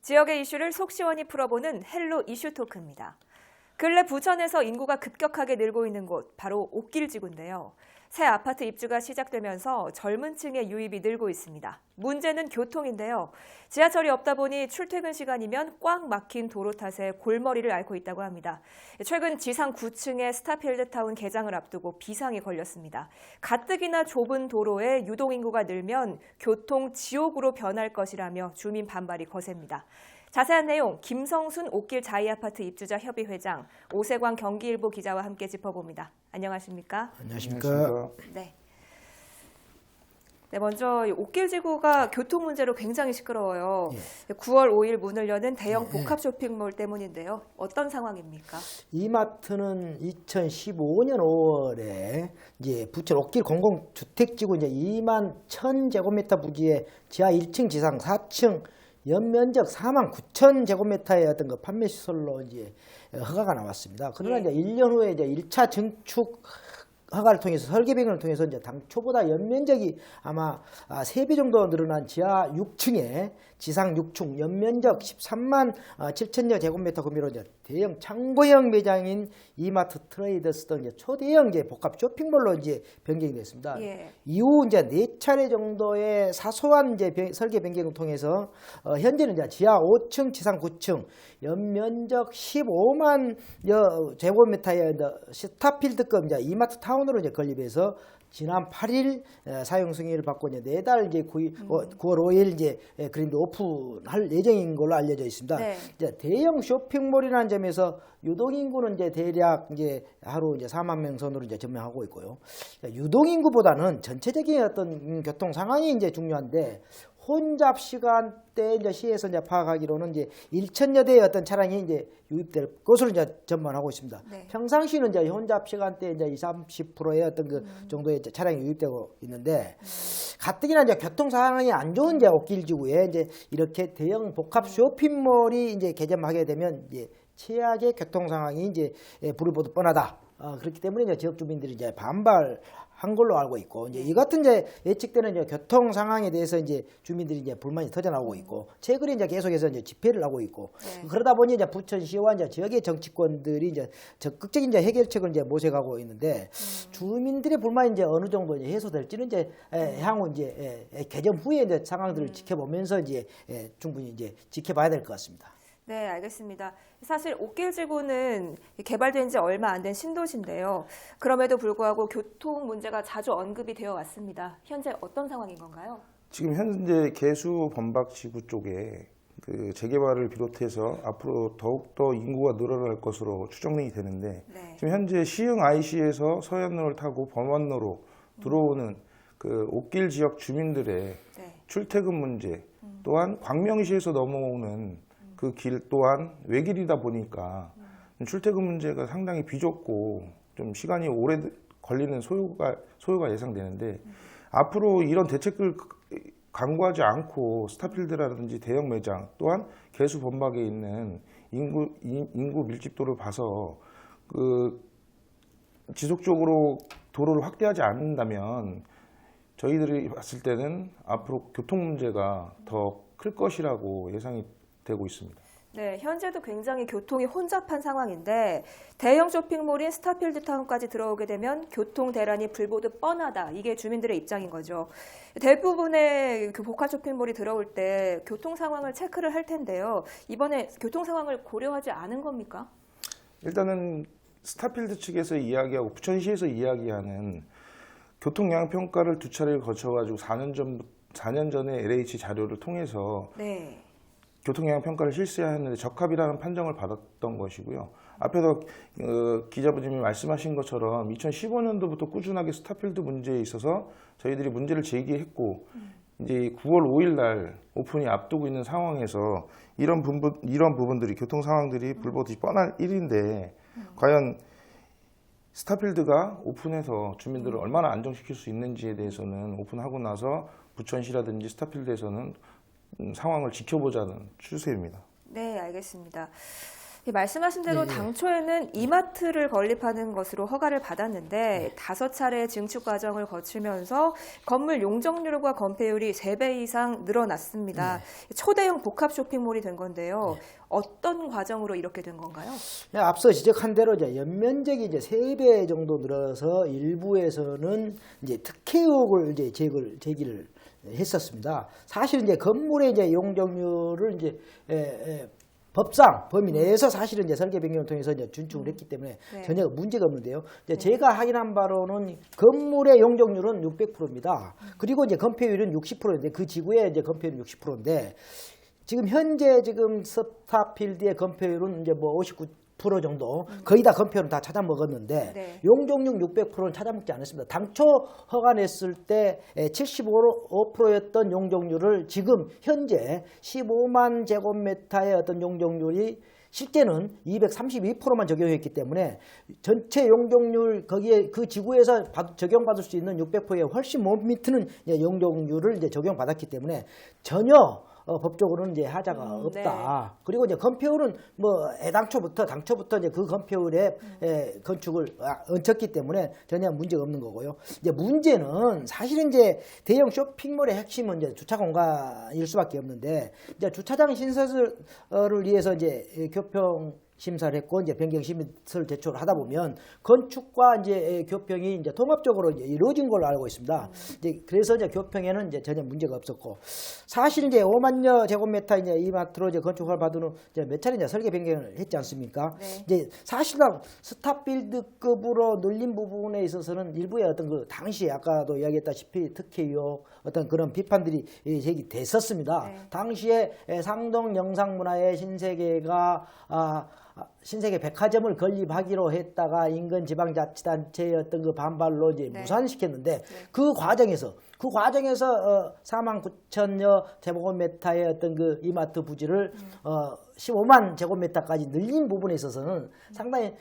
지역의 이슈를 속 시원히 풀어보는 헬로 이슈 토크입니다. 근래 부천에서 인구가 급격하게 늘고 있는 곳, 바로 옥길지구인데요. 새 아파트 입주가 시작되면서 젊은 층의 유입이 늘고 있습니다. 문제는 교통인데요. 지하철이 없다 보니 출퇴근 시간이면 꽉 막힌 도로 탓에 골머리를 앓고 있다고 합니다. 최근 지상 9층의 스타필드타운 개장을 앞두고 비상이 걸렸습니다. 가뜩이나 좁은 도로에 유동인구가 늘면 교통 지옥으로 변할 것이라며 주민 반발이 거셉니다. 자세한 내용 김성순 옥길 자이아파트 입주자 협의회장, 오세광 경기일보 기자와 함께 짚어봅니다. 안녕하십니까? 안녕하십니까? 네. 먼저 옥길지구가 교통 문제로 굉장히 시끄러워요. 9월 5일 문을 여는 대형 복합 쇼핑몰 때문인데요. 어떤 상황입니까? 이마트는 2015년 5월에 이제 부천 옥길 공공주택지구 이제 2만 1,000제곱미터 부지에 지하 1층, 지상 4층 연면적 4만 9천 제곱미터의 어떤 그 판매 시설로 이제 허가가 나왔습니다. 그러나 이제 1년 후에 이제 1차 증축 허가를 통해서 설계 변경을 통해서 이제 당초보다 연면적이 아마 3배 정도 늘어난 지하 6층에 지상 6층 연면적 13만 7천여 제곱미터 구미로 이제 대형 창고형 매장인 이마트 트레이더스 등 이제 초대형 이제 복합 쇼핑몰로 이제 변경이 됐습니다. 이후 이제 4차례 정도의 사소한 이제 설계 변경을 통해서 현재는 이제 지하 5층, 지상 9층 연면적 15만 제곱미터의 스타필드급 이제 이마트 타운으로 이제 건립해서 지난 8일 사용 승인을 받고 이제 내달 이제 9월 5일 이제 그린드 오픈할 예정인 걸로 알려져 있습니다. 이제 대형 쇼핑몰이라는 점에서 유동인구는 이제 대략 이제 하루 이제 4만 명 선으로 이제 전망하고 있고요. 유동인구보다는 전체적인 어떤 교통 상황이 이제 중요한데 혼잡 시간대 이제 시에서 이제 파악하기로는 이제 1,000여 대의 어떤 차량이 이제 유입될 것으로 이제 전망하고 있습니다. 평상시는 이제 혼잡 시간대 이제 20-30%의 어떤 그 정도의 이제 차량이 유입되고 있는데 가뜩이나 이제 교통 상황이 안 좋은 이제 옥길지구에 이제 이렇게 대형 복합 쇼핑몰이 이제 개점하게 되면 이제 최악의 교통 상황이 이제 불을 보듯 뻔하다. 그렇기 때문에 이제 지역 주민들이 이제 반발한 걸로 알고 있고 이제 이 같은 이제 예측되는 이제 교통 상황에 대해서 이제 주민들이 이제 불만이 터져나오고 있고 최근에 이제 계속해서 이제 집회를 하고 있고 그러다 보니 이제 부천시와 이제 지역의 정치권들이 이제 적극적인 이제 해결책을 이제 모색하고 있는데 주민들의 불만이 이제 어느 정도 이제 해소될지는 이제 향후 이제 개점 후에 이제 상황들을 지켜보면서 이제 충분히 이제 지켜봐야 될 것 같습니다. 네, 알겠습니다. 사실 옥길지구는 개발된 지 얼마 안 된 신도시인데요. 그럼에도 불구하고 교통 문제가 자주 언급이 되어 왔습니다. 현재 어떤 상황인 건가요? 지금 현재 개수 범박지구 쪽에 그 재개발을 비롯해서 앞으로 더욱더 인구가 늘어날 것으로 추정이 되는데 지금 현재 시흥 IC에서 서현로를 타고 범원로로 들어오는 그 옥길 지역 주민들의 출퇴근 문제 또한 광명시에서 넘어오는 그 길 또한 외길이다 보니까 출퇴근 문제가 상당히 비좁고 좀 시간이 오래 걸리는 소요가 예상되는데 앞으로 이런 대책을 강구하지 않고 스타필드라든지 대형 매장 또한 개수 범박에 있는 인구 밀집도를 봐서 그 지속적으로 도로를 확대하지 않는다면 저희들이 봤을 때는 앞으로 교통 문제가 더 클 것이라고 예상이 되고 있습니다. 네, 현재도 굉장히 교통이 혼잡한 상황인데 대형 쇼핑몰인 스타필드타운까지 들어오게 되면 교통 대란이 불보듯 뻔하다. 이게 주민들의 입장인 거죠. 대부분의 그 복합 쇼핑몰이 들어올 때 교통 상황을 체크를 할 텐데요. 이번에 교통 상황을 고려하지 않은 겁니까? 일단은 스타필드 측에서 이야기하고 부천시에서 이야기하는 교통 영향 평가를 2차례를 거쳐가지고 4년 전에 LH 자료를 통해서 교통영향 평가를 실시해야 했는데 적합이라는 판정을 받았던 것이고요. 앞에서 기자분님이 말씀하신 것처럼 2015년도부터 꾸준하게 스타필드 문제에 있어서 저희들이 문제를 제기했고 이제 9월 5일 날 오픈이 앞두고 있는 상황에서 이런 부분들이 교통 상황들이 불보듯이 뻔한 일인데 과연 스타필드가 오픈해서 주민들을 얼마나 안정시킬 수 있는지에 대해서는 오픈하고 나서 부천시라든지 스타필드에서는 상황을 지켜보자는 추세입니다. 네, 알겠습니다. 말씀하신 대로 네. 당초에는 이마트를 건립하는 것으로 허가를 받았는데 5차례 증축 과정을 거치면서 건물 용적률과 건폐율이 3배 이상 늘어났습니다. 초대형 복합 쇼핑몰이 된 건데요. 어떤 과정으로 이렇게 된 건가요? 앞서 지적한 대로 이제 연면적이 이제 3배 정도 늘어서 일부에서는 이제 특혜 의혹을 이제 제기를 했었습니다. 사실 이제 건물의 이제 용적률을 이제 법상 범위 내에서 사실은 이제 설계 변경을 통해서 이제 준축을 했기 때문에 네. 전혀 문제가 없는데요. 이제 제가 확인한 바로는 건물의 용적률은 600%입니다. 그리고 이제 건폐율은 60%인데 그 지구의 이제 건폐율은 60%인데 지금 현재 지금 스타필드의 건폐율은 이제 뭐 59% 정도 거의 다 건폐율은 다 찾아 먹었는데 네. 용적률 600%는 찾아 먹지 않았습니다. 당초 허가 냈을 때 75%였던 용적률을 지금 현재 15만 제곱미터의 어떤 용적률이 실제는 232%만 적용했기 때문에 전체 용적률 거기에 그 지구에서 적용받을 수 있는 600%에 훨씬 못 미치는 용적률을 이제 적용받았기 때문에 전혀 법적으로는 이제 하자가 없다. 네. 그리고 이제 건폐율은 뭐 당초부터 이제 그 건폐율에 건축을 얹혔기 때문에 전혀 문제가 없는 거고요. 이제 문제는 사실은 이제 대형 쇼핑몰의 핵심은 이제 주차 공간일 수밖에 없는데 이제 주차장 신설을 위해서 이제 교평 심사를 했고 이제 변경 심의서를 제출을 하다 보면 건축과 이제 교평이 이제 통합적으로 이제 이루어진 걸로 알고 있습니다. 이제 그래서 이제 교평에는 이제 전혀 문제가 없었고 사실 이제 5만여 제곱미터 이제 이마트로 이제 건축을 받은 이제 몇 차례 이제 설계 변경을 했지 않습니까? 네. 이제 사실상 스타필드급으로 늘린 부분에 있어서는 일부의 어떤 그 당시에 아까도 이야기했다시피 특혜 의혹 어떤 그런 비판들이 제기됐었습니다. 네. 당시에 상동 영상문화의 신세계 백화점을 건립하기로 했다가 인근 지방자치단체의 어떤 그 반발로 이제 네. 무산시켰는데 그 과정에서 4만 9천여 제곱미터의 어떤 그 이마트 부지를 15만 제곱미터까지 늘린 부분에 있어서는 상당히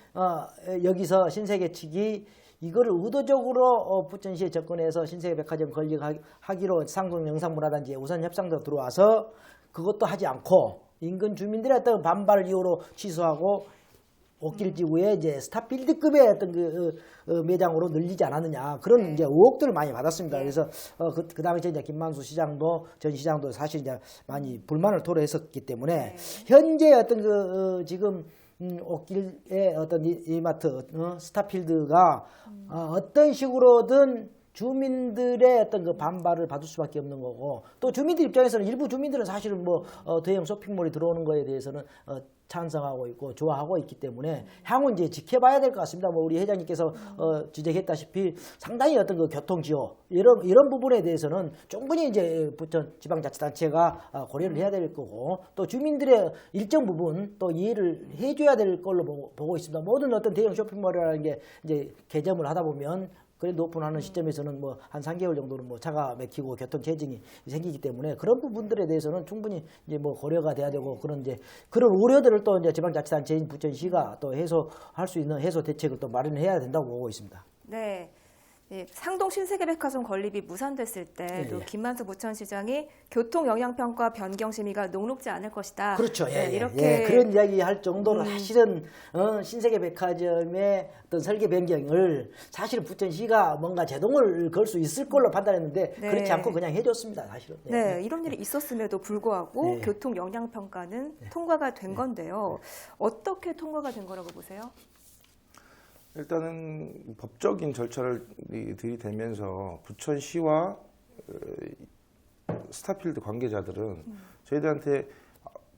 여기서 신세계 측이 이거를 의도적으로 부천시에 접근해서 신세계 백화점 건립하기로 상동 영상문화단지에 우선 협상도 들어와서 그것도 하지 않고 인근 주민들의 어떤 반발을 이유로 취소하고 옥길지구에 이제 스타필드급의 어떤 매장으로 늘리지 않았느냐 그런 이제 의혹들을 많이 받았습니다. 그래서 그 당시에 이제 김만수 시장도 전 시장도 사실 이제 많이 불만을 토로했었기 때문에 현재 어떤 지금 옥길의 어떤 이마트 스타필드가 어떤 식으로든 주민들의 어떤 그 반발을 받을 수밖에 없는 거고 또 주민들 입장에서는 일부 주민들은 사실은 뭐 대형 쇼핑몰이 들어오는 거에 대해서는 찬성하고 있고 좋아하고 있기 때문에 향후 이제 지켜봐야 될 것 같습니다. 뭐 우리 회장님께서 지적했다시피 상당히 어떤 그 교통 지원 이런 부분에 대해서는 충분히 이제 부천 지방자치단체가 고려를 해야 될 거고 또 주민들의 일정 부분 또 이해를 해줘야 될 걸로 보고 있습니다. 모든 어떤 대형 쇼핑몰이라는 게 이제 개점을 하다 보면 그래도 오픈하는 시점에서는 뭐 한 3개월 정도는 뭐 차가 막히고 교통 체증이 생기기 때문에 그런 부분들에 대해서는 충분히 이제 뭐 고려가 돼야 되고 그런 이제 그런 우려들을 또 이제 지방자치단체인 부천시가 또 해소할 수 있는 해소 대책을 또 마련해야 된다고 보고 있습니다. 네. 상동 신세계백화점 건립이 무산됐을 때도 예. 김만수 부천시장이 교통 영향평가 변경 심의가 녹록지 않을 것이다. 그렇죠. 예, 이렇게 그런 이야기 할 정도로 사실은 신세계백화점의 어떤 설계 변경을 사실은 부천시가 뭔가 제동을 걸 수 있을 걸로 판단했는데 네. 그렇지 않고 그냥 해줬습니다. 사실은. 예. 네, 이런 일이 있었음에도 불구하고 네. 교통 영향평가는 통과가 된 건데요. 어떻게 통과가 된 거라고 보세요? 일단은 법적인 절차를 들이대면서 부천시와 스타필드 관계자들은 저희들한테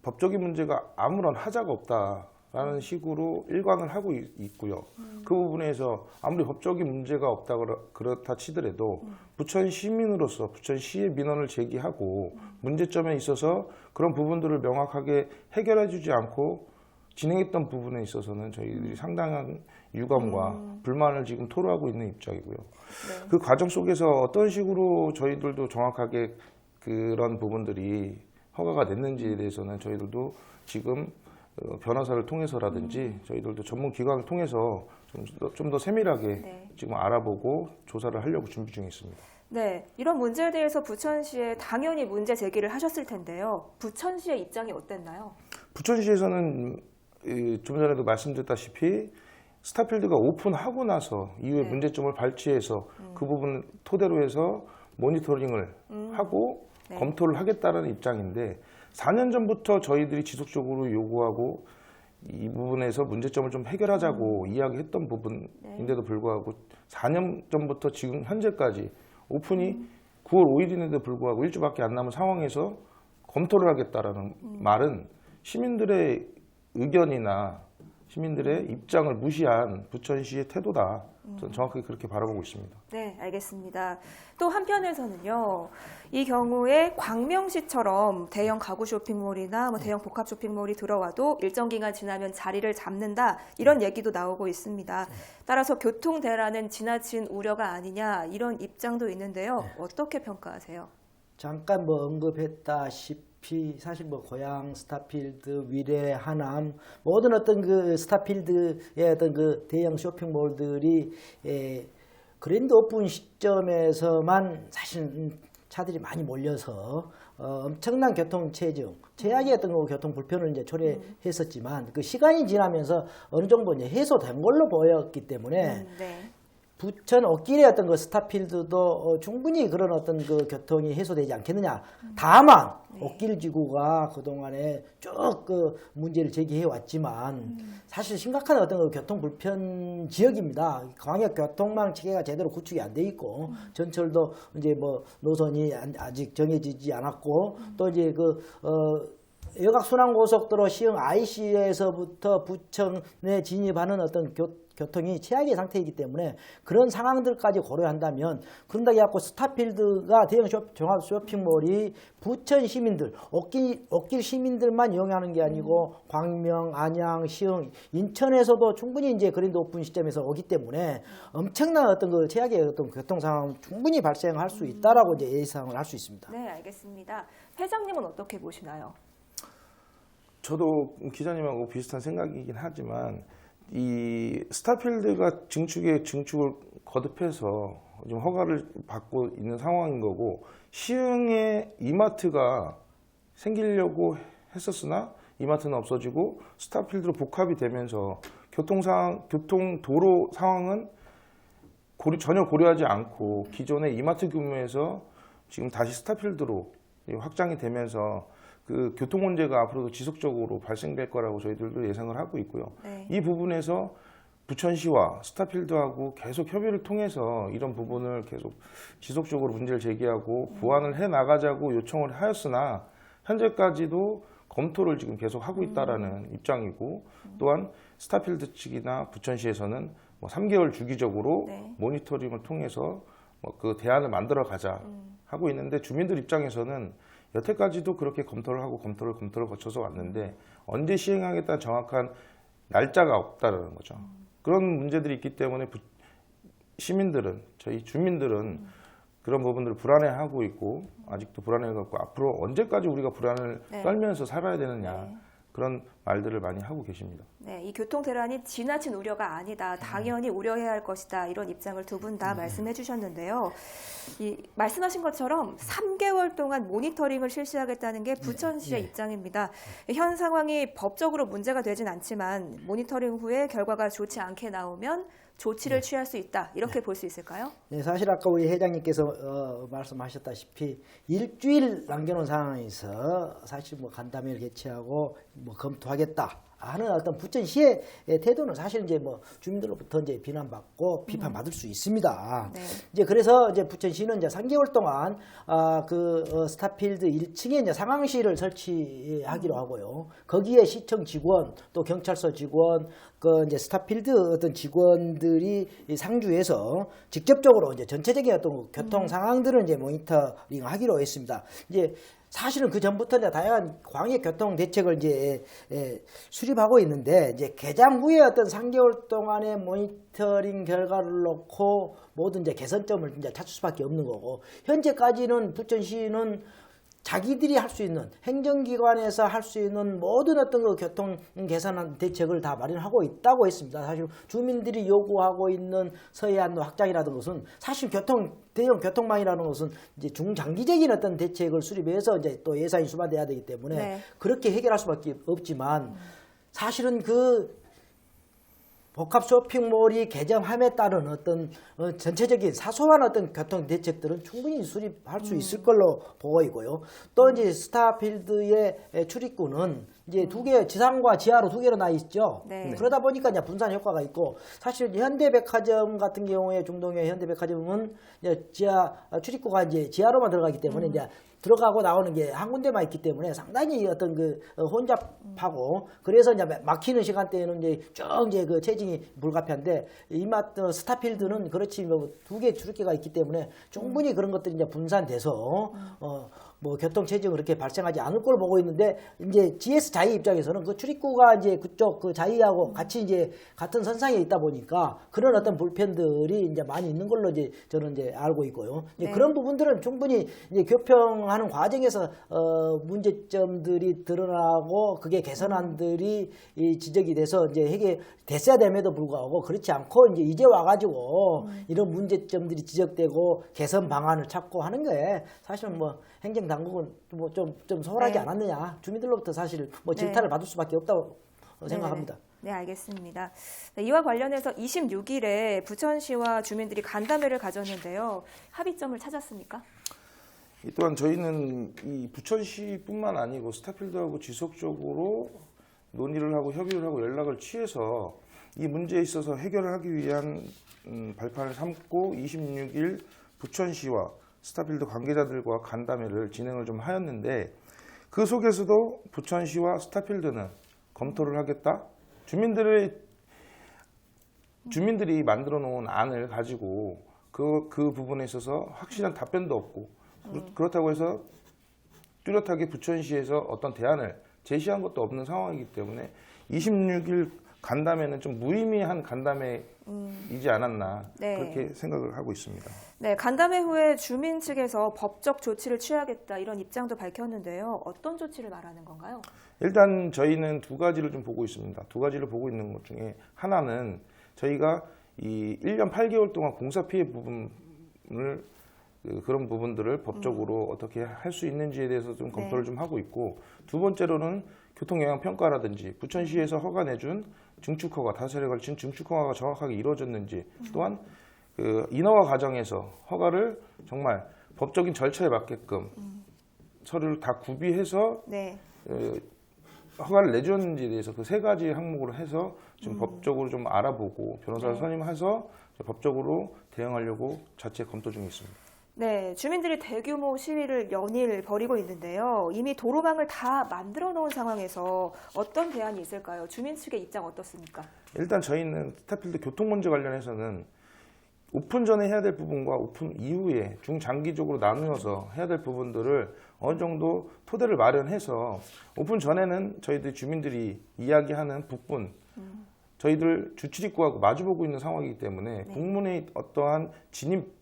법적인 문제가 아무런 하자가 없다라는 식으로 일관을 하고 있고요. 그 부분에서 아무리 법적인 문제가 없다 그렇다 치더라도 부천 시민으로서 부천시의 민원을 제기하고 문제점에 있어서 그런 부분들을 명확하게 해결해 주지 않고 진행했던 부분에 있어서는 저희들이 상당한 유감과 불만을 지금 토로하고 있는 입장이고요. 네. 그 과정 속에서 어떤 식으로 저희들도 정확하게 그런 부분들이 허가가 됐는지에 대해서는 저희들도 지금 변호사를 통해서라든지 저희들도 전문 기관을 통해서 좀 더 세밀하게 네. 지금 알아보고 조사를 하려고 준비 중에 있습니다. 네, 이런 문제에 대해서 부천시에 당연히 문제 제기를 하셨을 텐데요. 부천시의 입장이 어땠나요? 부천시에서는 좀 전에도 말씀드렸다시피 스타필드가 오픈하고 나서 이후에 네. 문제점을 발치해서 그 부분 토대로 해서 모니터링을 하고 네. 검토를 하겠다는 입장인데 4년 전부터 저희들이 지속적으로 요구하고 이 부분에서 문제점을 좀 해결하자고 이야기했던 부분인데도 불구하고 4년 전부터 지금 현재까지 오픈이 9월 5일인데도 불구하고 일주밖에 안 남은 상황에서 검토를 하겠다라는 말은 시민들의 의견이나 시민들의 입장을 무시한 부천시의 태도다. 저는 정확하게 그렇게 바라보고 있습니다. 네, 알겠습니다. 또 한편에서는요, 이 경우에 광명시처럼 대형 가구 쇼핑몰이나 뭐 대형 복합 쇼핑몰이 들어와도 일정 기간 지나면 자리를 잡는다, 이런 얘기도 나오고 있습니다. 따라서 교통 대란은 지나친 우려가 아니냐, 이런 입장도 있는데요. 어떻게 평가하세요? 잠깐 뭐 언급했다시피 사실 뭐 고양, 스타필드, 위례, 하남 모든 어떤 그 스타필드의 어떤 그 대형 쇼핑몰들이 그랜드 오픈 시점에서만 사실 차들이 많이 몰려서 엄청난 교통 체증, 최악의 어떤 그 교통 불편을 이제 초래했었지만 그 시간이 지나면서 어느 정도 이제 해소된 걸로 보였기 때문에 네. 부천 옷길의 어떤 그 스타필드도 충분히 그런 어떤 그 교통이 해소되지 않겠느냐. 다만 옷길 지구가 그동안에 쭉 그 문제를 제기해 왔지만 사실 심각한 어떤 그 교통 불편 지역입니다. 광역 교통망 체계가 제대로 구축이 안 돼 있고 전철도 이제 뭐 노선이 아직 정해지지 않았고 또 이제 그 여각순환고속도로 시흥 IC에서부터 부천에 진입하는 어떤 교통이 최악의 상태이기 때문에 그런 상황들까지 고려한다면 그런다 해갖고 스타필드가 대형 종합 쇼핑몰이 부천 시민들, 옷길 시민들만 이용하는 게 아니고 광명, 안양, 시흥, 인천에서도 충분히 이제 그랜드 오픈 시점에서 오기 때문에 엄청난 어떤 그 최악의 어떤 교통 상황 충분히 발생할 수 있다라고 이제 예상을 할 수 있습니다. 네, 알겠습니다. 회장님은 어떻게 보시나요? 저도 기자님하고 비슷한 생각이긴 하지만 이 스타필드가 증축을 거듭해서 지금 허가를 받고 있는 상황인 거고 시흥에 이마트가 생기려고 했었으나 이마트는 없어지고 스타필드로 복합이 되면서 교통 도로 상황은 전혀 고려하지 않고 기존의 이마트 규모에서 지금 다시 스타필드로 확장이 되면서 그 교통 문제가 앞으로도 지속적으로 발생될 거라고 저희들도 예상을 하고 있고요. 네. 이 부분에서 부천시와 스타필드하고 계속 협의를 통해서 이런 부분을 계속 지속적으로 문제를 제기하고 보완을 해 나가자고 요청을 하였으나 현재까지도 검토를 지금 계속 하고 있다라는 입장이고 또한 스타필드 측이나 부천시에서는 뭐 3개월 주기적으로 네. 모니터링을 통해서 뭐 그 대안을 만들어 가자 하고 있는데 주민들 입장에서는 여태까지도 그렇게 검토를 하고 검토를 거쳐서 왔는데 언제 시행하겠다는 정확한 날짜가 없다는 거죠. 그런 문제들이 있기 때문에 시민들은 저희 주민들은 그런 부분들을 불안해하고 있고 아직도 불안해갖고 앞으로 언제까지 우리가 불안을 네. 떨면서 살아야 되느냐 네. 그런 말들을 많이 하고 계십니다. 네, 이 교통 대란이 지나친 우려가 아니다. 당연히 우려해야 할 것이다. 이런 입장을 두 분 다 말씀해 주셨는데요. 말씀하신 것처럼 3개월 동안 모니터링을 실시하겠다는 게 부천시의 입장입니다. 현 상황이 법적으로 문제가 되진 않지만 모니터링 후에 결과가 좋지 않게 나오면 조치를 취할 수 있다. 이렇게 볼 수 있을까요? 네, 사실 아까 우리 회장님께서 말씀하셨다시피 일주일 남겨놓은 상황에서 사실 뭐 간담회를 개최하고 뭐 검토하겠다 하는 어떤 부천시의 태도는 사실 이제 뭐 주민들로부터 이제 비난받고 비판받을 수 있습니다. 네. 이제 그래서 이제 부천시는 이제 3개월 동안 스타필드 1층에 이제 상황실을 설치하기로 하고요. 거기에 시청 직원 또 경찰서 직원 그 이제 스타필드 어떤 직원들이 상주해서 직접적으로 이제 전체적인 어떤 교통 상황들을 이제 모니터링하기로 했습니다. 이제 사실은 그 전부터 이제 다양한 광역 교통 대책을 이제 수립하고 있는데 이제 개장 후에 어떤 3개월 동안의 모니터링 결과를 놓고 모든 이제 개선점을 이제 찾을 수밖에 없는 거고 현재까지는 부천시는 자기들이 할 수 있는 행정기관에서 할 수 있는 모든 어떤 그 교통 개선 대책을 다 마련하고 있다고 했습니다. 사실 주민들이 요구하고 있는 서해안로 확장이라는 것은 사실 대형 교통망이라는 것은 이제 중장기적인 어떤 대책을 수립해서 이제 또 예산이 수반돼야 되기 때문에 네. 그렇게 해결할 수밖에 없지만 사실은 그 복합 쇼핑몰이 개정함에 따른 어떤 전체적인 사소한 어떤 교통 대책들은 충분히 수립할 수 있을 걸로 보이고요. 또 이제 스타필드의 출입구는 이제 두 개, 지상과 지하로 두 개로 나 있죠. 네. 그러다 보니까 이제 분산 효과가 있고, 사실 현대백화점 같은 경우에 중동의 현대백화점은 이제 지하 출입구가 이제 지하로만 들어가기 때문에 이제 들어가고 나오는 게 한 군데만 있기 때문에 상당히 어떤 그 혼잡하고, 그래서 이제 막히는 시간대에는 이제 쭉 이제 그 체증이 불가피한데, 이마트 스타필드는 그렇지 뭐 두 개 출입구가 있기 때문에 충분히 그런 것들이 이제 분산돼서 뭐 교통 체증이 그렇게 발생하지 않을 걸 보고 있는데, 이제 GS 자이 입장에서는 그 출입구가 이제 그쪽 그 자이하고 같이 이제 같은 선상에 있다 보니까 그런 어떤 불편들이 이제 많이 있는 걸로 이제 저는 이제 알고 있고요. 이제 네. 그런 부분들은 충분히 이제 교평하는 과정에서 문제점들이 드러나고 그게 개선안들이 이 지적이 돼서 이제 해결됐어야 됨에도 불구하고 그렇지 않고 이제 와가지고 이런 문제점들이 지적되고 개선 방안을 찾고 하는 게 사실은 뭐 행정 당국은 뭐 좀 소홀하지 네. 않았느냐, 주민들로부터 사실 뭐 질타를 받을 수밖에 없다고 생각합니다. 네, 알겠습니다. 네, 이와 관련해서 26일에 부천시와 주민들이 간담회를 가졌는데요. 합의점을 찾았습니까? 이 또한 저희는 이 부천시뿐만 아니고 스타필드하고 지속적으로 논의를 하고 협의를 하고 연락을 취해서 이 문제에 있어서 해결을 하기 위한 발판을 삼고 26일 부천시와 스타필드 관계자들과 간담회를 진행을 좀 하였는데, 그 속에서도 부천시와 스타필드는 검토를 하겠다. 주민들이 만들어 놓은 안을 가지고 그 부분에 있어서 확실한 답변도 없고, 그렇다고 해서 뚜렷하게 부천시에서 어떤 대안을 제시한 것도 없는 상황이기 때문에 26일 간담회는 좀 무의미한 간담회이지 않았나, 네. 그렇게 생각을 하고 있습니다. 네, 간담회 후에 주민 측에서 법적 조치를 취하겠다 이런 입장도 밝혔는데요. 어떤 조치를 말하는 건가요? 일단 저희는 두 가지를 좀 보고 있습니다. 두 가지를 보고 있는 것 중에 하나는 저희가 이 1년 8개월 동안 공사 피해 부분을 그런 부분들을 법적으로 어떻게 할 수 있는지에 대해서 좀 검토를 좀 하고 있고, 두 번째로는 교통영향평가라든지 부천시에서 허가 내준 증축허가, 다세례에 걸친 증축허가가 정확하게 이루어졌는지, 또한 그 인허가 과정에서 허가를 정말 법적인 절차에 맞게끔 서류를 다 구비해서 네. 허가를 내줬는지에 대해서 그 세 가지 항목으로 해서 좀 법적으로 좀 알아보고 변호사를 네. 선임해서 법적으로 대응하려고 자체 검토 중에 있습니다. 네, 주민들이 대규모 시위를 연일 벌이고 있는데요. 이미 도로망을 다 만들어 놓은 상황에서 어떤 대안이 있을까요? 주민 측의 입장 어떻습니까? 일단 저희는 스타필드 교통 문제 관련해서는 오픈 전에 해야 될 부분과 오픈 이후에 중장기적으로 나누어서 해야 될 부분들을 어느 정도 토대를 마련해서, 오픈 전에는 저희들 주민들이 이야기하는 부분, 저희들 주출입구하고 마주보고 있는 상황이기 때문에 네. 공문의 어떠한 진입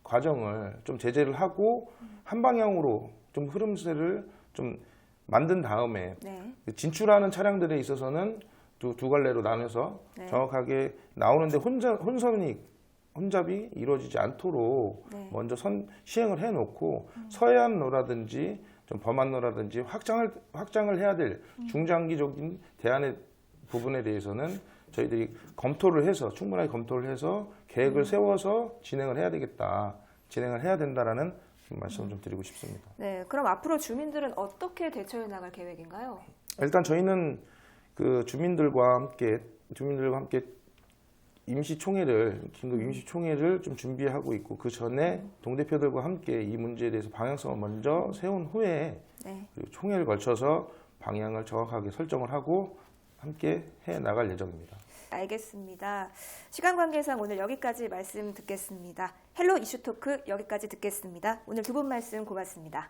과정을 좀 제재를 하고 한 방향으로 좀 흐름세를 좀 만든 다음에 네. 진출하는 차량들에 있어서는 두 갈래로 나눠서 네. 정확하게 나오는데 혼잡이 이루어지지 않도록 네. 먼저 시행을 해놓고 서해안로라든지 좀 범안로라든지 확장을 해야 될 중장기적인 대안의 부분에 대해서는 저희들이 검토를 해서, 충분하게 검토를 해서 계획을 세워서 진행을 해야 되겠다, 진행을 해야 된다라는 말씀을 좀 드리고 싶습니다. 네, 그럼 앞으로 주민들은 어떻게 대처해 나갈 계획인가요? 일단 저희는 그 주민들과 함께 긴급 임시총회를 좀 준비하고 있고, 그 전에 동대표들과 함께 이 문제에 대해서 방향성을 먼저 세운 후에 네. 그리고 총회를 걸쳐서 방향을 정확하게 설정을 하고 함께 해 나갈 예정입니다. 알겠습니다. 시간 관계상 오늘 여기까지 말씀 듣겠습니다. 헬로 이슈토크 여기까지 듣겠습니다. 오늘 두 분 말씀 고맙습니다.